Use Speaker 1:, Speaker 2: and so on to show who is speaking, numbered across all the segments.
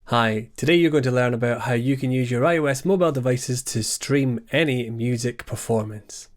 Speaker 1: Hi, today you're going to learn about how you can use your iOS mobile devices to stream any music performance.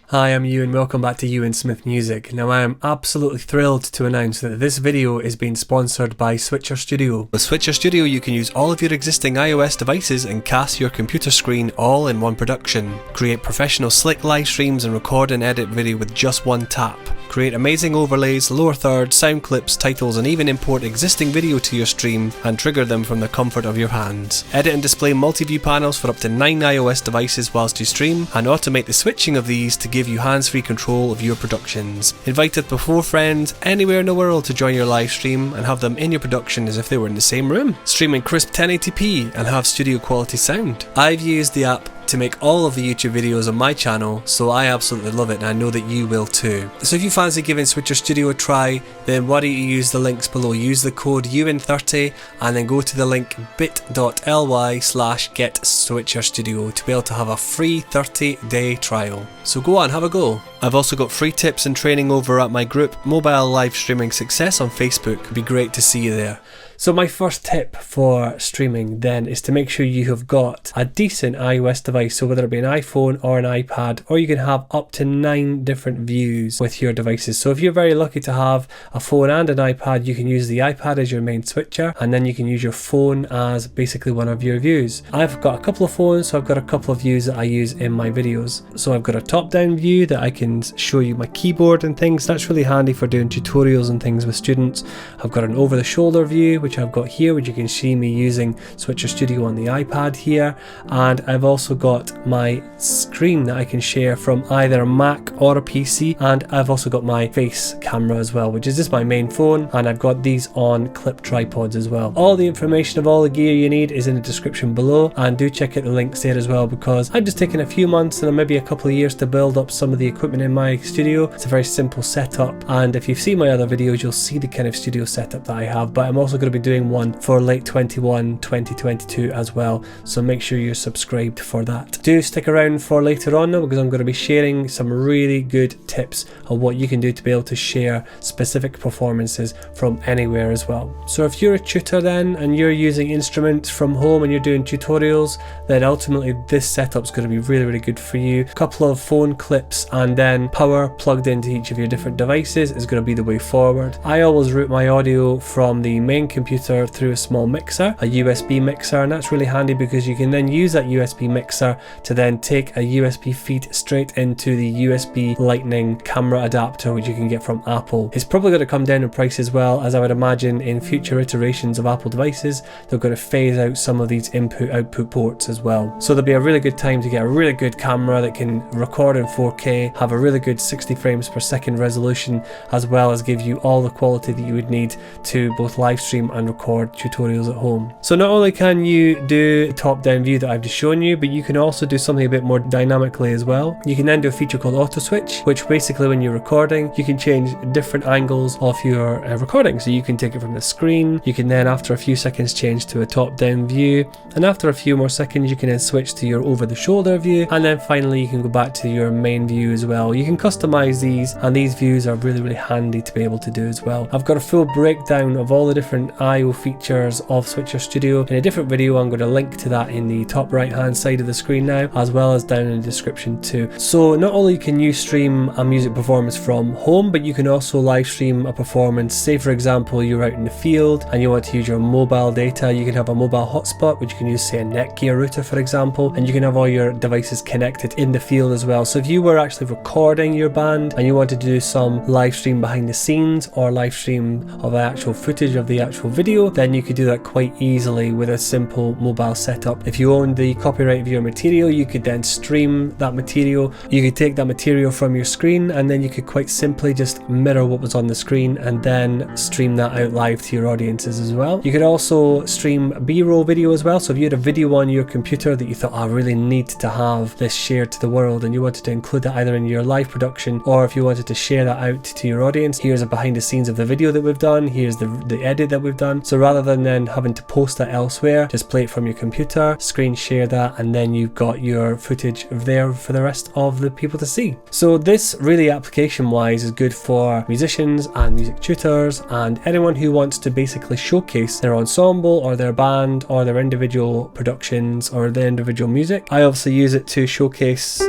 Speaker 1: Hi, I'm Euan, welcome back to Euan Smith Music. Now I am absolutely thrilled to announce that this video is being sponsored by Switcher Studio. With Switcher Studio you can use all of your existing iOS devices and cast your computer screen all in one production. Create professional slick live streams and record and edit video with just one tap. Create amazing overlays, lower thirds, sound clips, titles, and even import existing video to your stream and trigger them from the comfort of your hands. Edit and display multi-view panels for up to 9 iOS devices whilst you stream, and automate the switching of these to give you hands-free control of your productions. Invite up to 4 friends anywhere in the world to join your live stream and have them in your production as if they were in the same room. Stream in crisp 1080p and have studio quality sound. I've used the app to make all of the YouTube videos on my channel, so I absolutely love it and I know that you will too. So if you fancy giving Switcher Studio a try, then why don't you use the links below. Use the code EUAN30 and then go to the link bit.ly/getswitcherstudio to be able to have a free 30-day trial. So go on, have a go. I've also got free tips and training over at my group Mobile Live Streaming Success on Facebook. It'd be great to see you there. So my first tip for streaming then is to make sure you have got a decent iOS device, so whether it be an iPhone or an iPad, or you can have up to 9 different views with your devices. So if you're very lucky to have a phone and an iPad, you can use the iPad as your main switcher, and then you can use your phone as basically one of your views. I've got a couple of phones, so I've got a couple of views that I use in my videos. So I've got a top-down view that I can show you my keyboard and things. That's really handy for doing tutorials and things with students. I've got an over-the-shoulder view, which I've got here, which you can see me using Switcher Studio on the iPad here, and I've also got my screen that I can share from either a Mac or a PC, and I've also got my face camera as well, which is just my main phone, and I've got these on clip tripods as well. All the information of all the gear you need is in the description below, and do check out the links there as well, because I've just taken a few months and maybe a couple of years to build up some of the equipment in my studio. It's a very simple setup, and if you've seen my other videos you'll see the kind of studio setup that I have, but I'm also going to be doing one for late 2022 as well, so make sure you're subscribed for that. Do stick around for later on though, because I'm going to be sharing some really good tips on what you can do to be able to share specific performances from anywhere as well. So if you're a tutor then and you're using instruments from home and you're doing tutorials, then ultimately this setup's going to be really good for you. A couple of phone clips and then power plugged into each of your different devices is going to be the way forward. I always route my audio from the main computer through a small mixer, a USB mixer, and that's really handy because you can then use that USB mixer to then take a USB feed straight into the USB Lightning camera adapter, which you can get from Apple. It's probably going to come down in price as well, as I would imagine in future iterations of Apple devices they're going to phase out some of these input-output ports as well. So there'll be a really good time to get a really good camera that can record in 4K, have a really good 60 frames per second resolution, as well as give you all the quality that you would need to both live stream and record tutorials at home. So not only can you do the top-down view that I've just shown you, but you can also do something a bit more dynamically as well. You can then do a feature called auto switch, which basically when you're recording you can change different angles of your recording. So you can take it from the screen, you can then after a few seconds change to a top-down view, and after a few more seconds you can then switch to your over-the-shoulder view, and then finally you can go back to your main view as well. You can customize these, and these views are really handy to be able to do as well. I've got a full breakdown of all the different I/O features of Switcher Studio in a different video. I'm going to link to that in the top right hand side of the screen now, as well as down in the description too. So not only can you stream a music performance from home, but you can also live stream a performance. Say for example you're out in the field and you want to use your mobile data, you can have a mobile hotspot which you can use, say a Netgear router for example, and you can have all your devices connected in the field as well. So if you were actually recording your band and you wanted to do some live stream behind the scenes or live stream of actual footage of the actual video, then you could do that quite easily with a simple mobile setup. If you own the copyright of your material, you could then stream that material. You could take that material from your screen and then you could quite simply just mirror what was on the screen and then stream that out live to your audiences as well. You could also stream B-roll video as well. So if you had a video on your computer that you thought, I really need to have this shared to the world, and you wanted to include that either in your live production or if you wanted to share that out to your audience, here's a behind the scenes of the video that we've done, here's the edit that we've done. So rather than then having to post that elsewhere, just play it from your computer, screen share that, and then you've got your footage there for the rest of the people to see. So this really application wise is good for musicians and music tutors and anyone who wants to basically showcase their ensemble or their band or their individual productions or their individual music. I obviously use it to showcase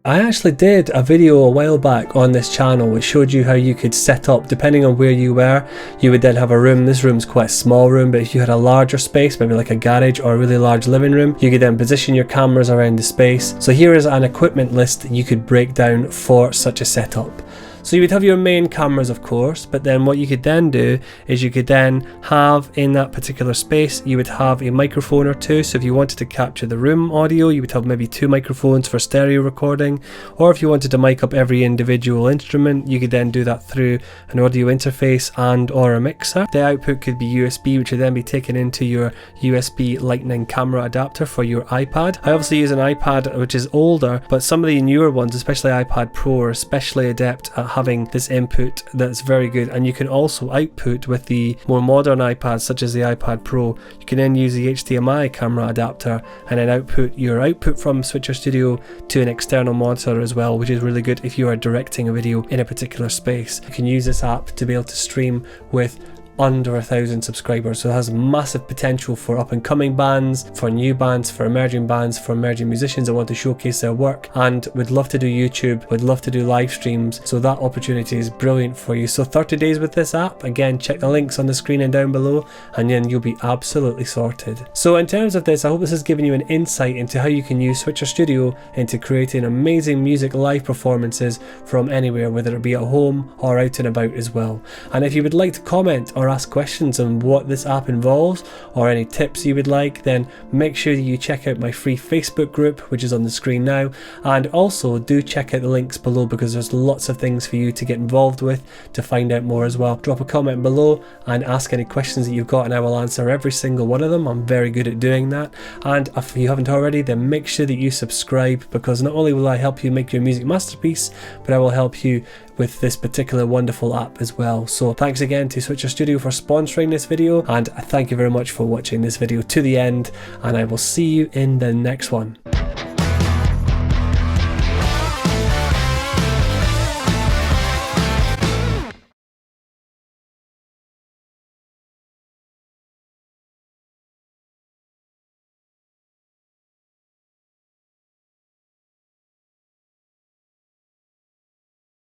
Speaker 1: I actually did a video a while back on this channel which showed you how you could set up, depending on where you were, you would then have a room. This room's quite a small room, but if you had a larger space, maybe like a garage or a really large living room, you could then position your cameras around the space. So here is an equipment list that you could break down for such a setup. So you would have your main cameras, of course, but then what you could then do is you could then have in that particular space, you would have a microphone or two. So if you wanted to capture the room audio, you would have maybe 2 microphones for stereo recording, or if you wanted to mic up every individual instrument, you could then do that through an audio interface and or a mixer. The output could be USB, which would then be taken into your USB Lightning camera adapter for your iPad. I obviously use an iPad which is older, but some of the newer ones, especially iPad Pro, are especially adept at having this input that's very good. And you can also output with the more modern iPads such as the iPad Pro. You can then use the HDMI camera adapter and then output your output from Switcher Studio to an external monitor as well, which is really good if you are directing a video in a particular space. You can use this app to be able to stream with under 1,000 subscribers, so it has massive potential for up and coming bands, for new bands, for emerging musicians that want to showcase their work and would love to do YouTube, would love to do live streams. So that opportunity is brilliant for you. So 30 days with this app, again, check the links on the screen and down below, and then you'll be absolutely sorted. So in terms of this, I hope this has given you an insight into how you can use Switcher Studio into creating amazing music live performances from anywhere, whether it be at home or out and about as well. And if you would like to comment or ask questions on what this app involves or any tips you would like, then make sure that you check out my free Facebook group, which is on the screen now, and also do check out the links below because there's lots of things for you to get involved with to find out more as well. Drop a comment below and ask any questions that you've got and I will answer every single one of them. I'm very good at doing that. And if you haven't already, then make sure that you subscribe, because not only will I help you make your music masterpiece, but I will help you with this particular wonderful app as well. So thanks again to Switcher Studio for sponsoring this video, and thank you very much for watching this video to the end, and I will see you in the next one.